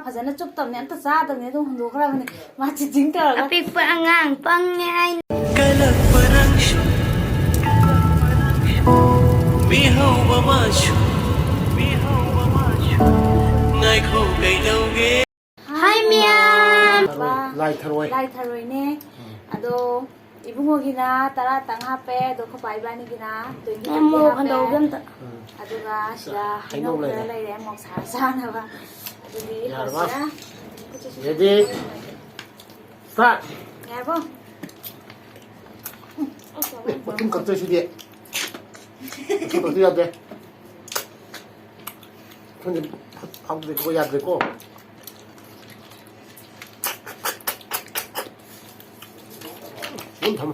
ꯐꯖꯅ ꯆꯨꯞꯇꯕꯅꯦ ꯑꯝꯇ ꯆꯥꯗꯕꯅꯦ ꯑꯗꯨꯝ ꯍꯨꯟꯗꯣꯛꯈ꯭ꯔꯕꯅꯦ ꯃꯥ ꯆꯤꯆꯤꯡ ꯇꯧꯔꯒ ꯑꯄꯤꯛꯄ ꯑꯉꯥꯡ ꯄꯪꯉꯦ ꯍꯥꯏꯅ ꯃꯤꯍꯧꯕ ꯃꯥꯁꯨ ꯉꯥꯏꯈꯣ ꯀꯩꯗꯧꯒꯦ ꯍꯥꯏ ꯃꯤꯌꯥꯝ ꯂꯥꯏ ꯊꯔꯣꯏꯅꯦ ꯑꯗꯣ 이붕어기나 따라땅 하빼 놓고 바이바니기나 또 이게 하빼 아두가 시다 해놓고 레이레 먹 살살하나봐 아두기 벌써야 레디 스타트 야보 버튼 깍져 시디 버튼 어떻게 해야 돼? 손이 하고도 그거 해야 되고 눈 담아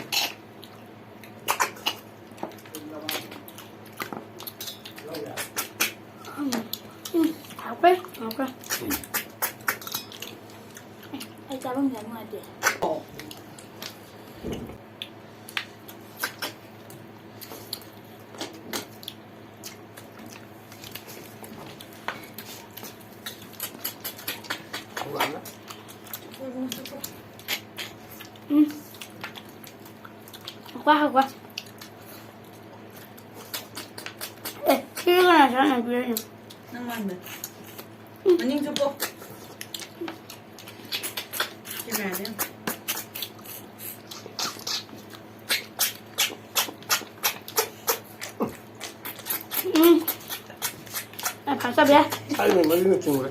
아빠 할 잡으면 되는 거 같아 그거 안 나? 하고 키가 나잖아 그래 nang mana? Maning cukup. Gimana? 가서 야 아니 말리는 친구래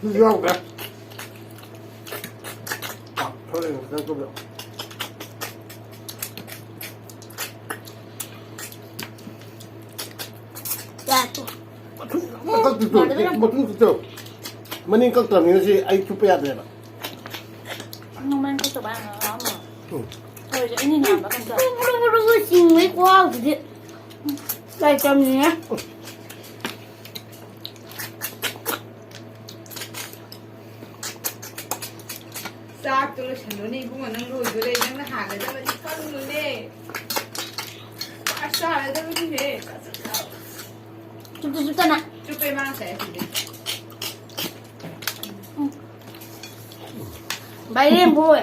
왜 이거 그래 아 저래는 그냥 또 깍두죠 머니 깍두면 이것이 아이 쭈빼야 돼 정말 그것도 많아 뭐 thôi chứ như nào mà không cần xin mấy quá thì đây cầm nhé Sak tu lu ni bunga nang lu tu le nang ha le dah ni kan lu le. Asa le dah ni le. 줍다 나 Cukup mana saya tu. mày đem vui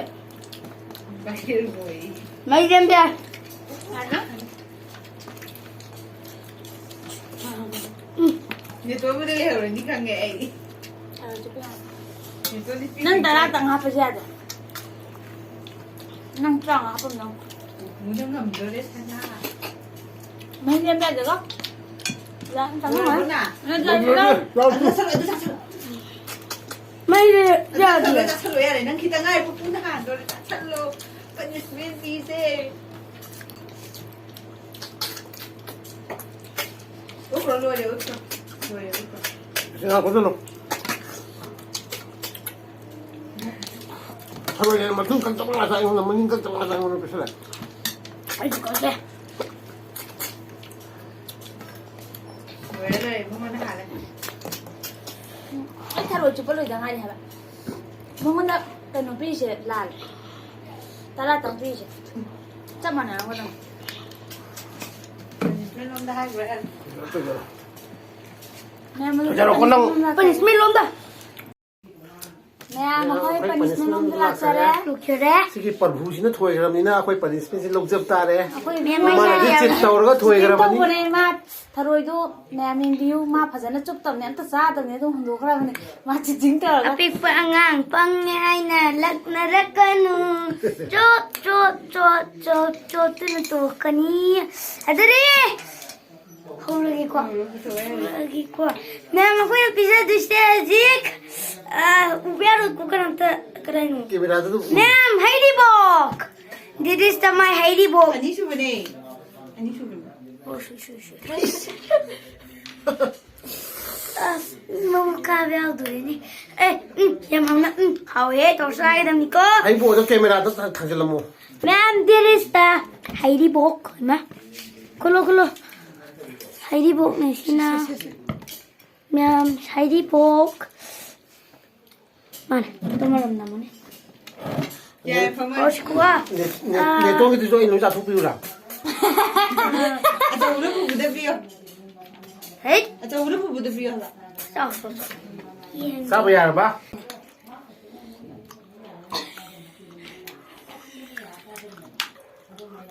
Bahir boy. mày đem ra Ni tu boleh le ni kan ngai. Ni tu ni pi. 난 따라땅 하프셔야 돼. 난 짱 하프면 너. Mungkin ngam tu le sana. mấy đêm ra được không? Dạ, chẳng Mana phải. mana? 야 Sasa itu sasa. mày ra Sasa đi itu sasa ya le nang kita ngai pun dah tu sasa lu. Punishment bisa. Ukro lu le ukro. Lu le ukro. 생각 그대로 하루에 맞춤 깍두가 나서 이거는 머니 깍두가 나서 이거는 비슷해 mày chỉ có xe Lu le bunga dah le. Ai thay đổi chụp lười chẳng ai đi hả bạn? Mong nó cái nó bị gì là 따라땅 bị gì? chắc mà nào không? Punishment dah hai gue. Nè mới Giờ nó có năng- punishment luôn đó nè mà hơi punishment không cho lạc sao đấy? được chưa đấy 시기 뻔후시는 토해그럽니다 아코이 뻔히스펜시 롱접다래 Ako'y 엄마는 집 떠오르가 토해그러더니 네 마 타로이도 네 민디우 마 파자나 좁답네 안타 싸답네 도 흔도그러네 마 지징 떠가 apic pa angang pangay na lag na rakanu chot na to kani adere lagi kwa na ako yung pizza diste zik ubero ko kananta karanu 깨비라도 Ma'am, Heidi Bok! This is my Heidi Bok. Ani siya ba ni? Ani siya ba? Oh, Mamakabi aldo ini. Ya mama, how it or side of Nico. 아이고 저 깨비라도 당질러모 Ma'am, this is the Heidi Bok. Ma, kulo. Heidi Bok na sina. Ma'am, Heidi Bok. Man, ito maramdaman eh. 예, 정말. 멋있구나. 내 동이도 좀 이놈 자투 비우라. 저 우리 부부대 비어. 에이, 저 우리 부부대 비어. 자. 싸봐야 봐.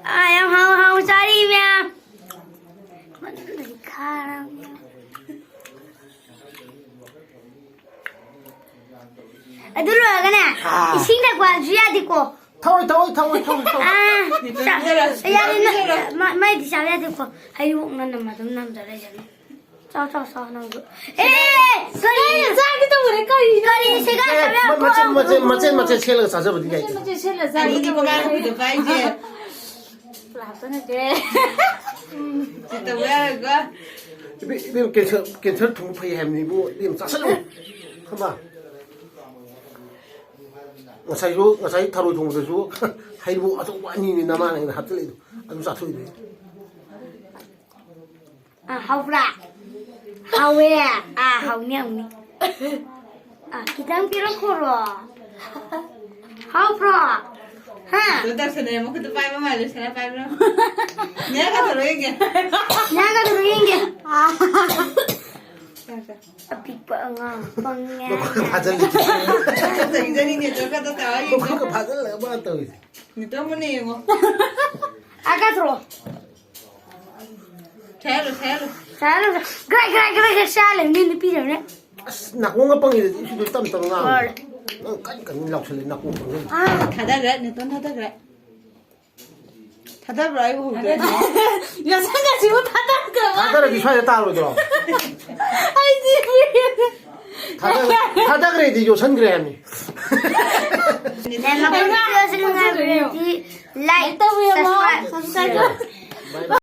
em không sao đi mẹ vẫn cứ để kha đâu đúng rồi cái này xin được quả duy thì cô thôi. à sao gia đình mày thì sao gia thì cô hay bụng nó nằm mà tấm nằm rồi đây sao nó ê ra cái tôi vừa đấy cái gì sẽ gặp 맞지 첼러 사서 어디가 있어. tôi sẽ là ra 아니, cái 이거 말고 더 봐야지. làm sao này thế 진짜 왜 하는 거야? 이거 괜찮 통파이 햄니 뭐 이거 싸서로. 한번. ngài tharo thùng rồi chú hay bộ ở trong quán nhìn nam này hấp lên ăn sao thôi đấy à học ra học về à học nhầm à kita piro koro học ra ha 너다 전에 뭐 그때 빨리 말을 전에 빨리. 내가 더 얘기해. naga turing ge 자. api pa nga pangya nó có phá chân đi 그래서 이전에 저가 더 나와 nó 이거. có phá chân là bao tới 니 때문에 이거. akatro 잘로. salo gra sale ni pi rồi đấy nạc cũng ngấp bằng gì thì tâm ngang rồi cách cảnh lọc xử lý nạc cũng bằng à 닫아 그래. 니돈 닫아 그래. 닫아 그래. 이거 그래. 야 상가 지금 닫아 그럼 다다를 비춰야 따로 들어 아이지 다다 그래 요 선그램이 dan makan video sebelum like Ito mo yung mga subscribe subscribe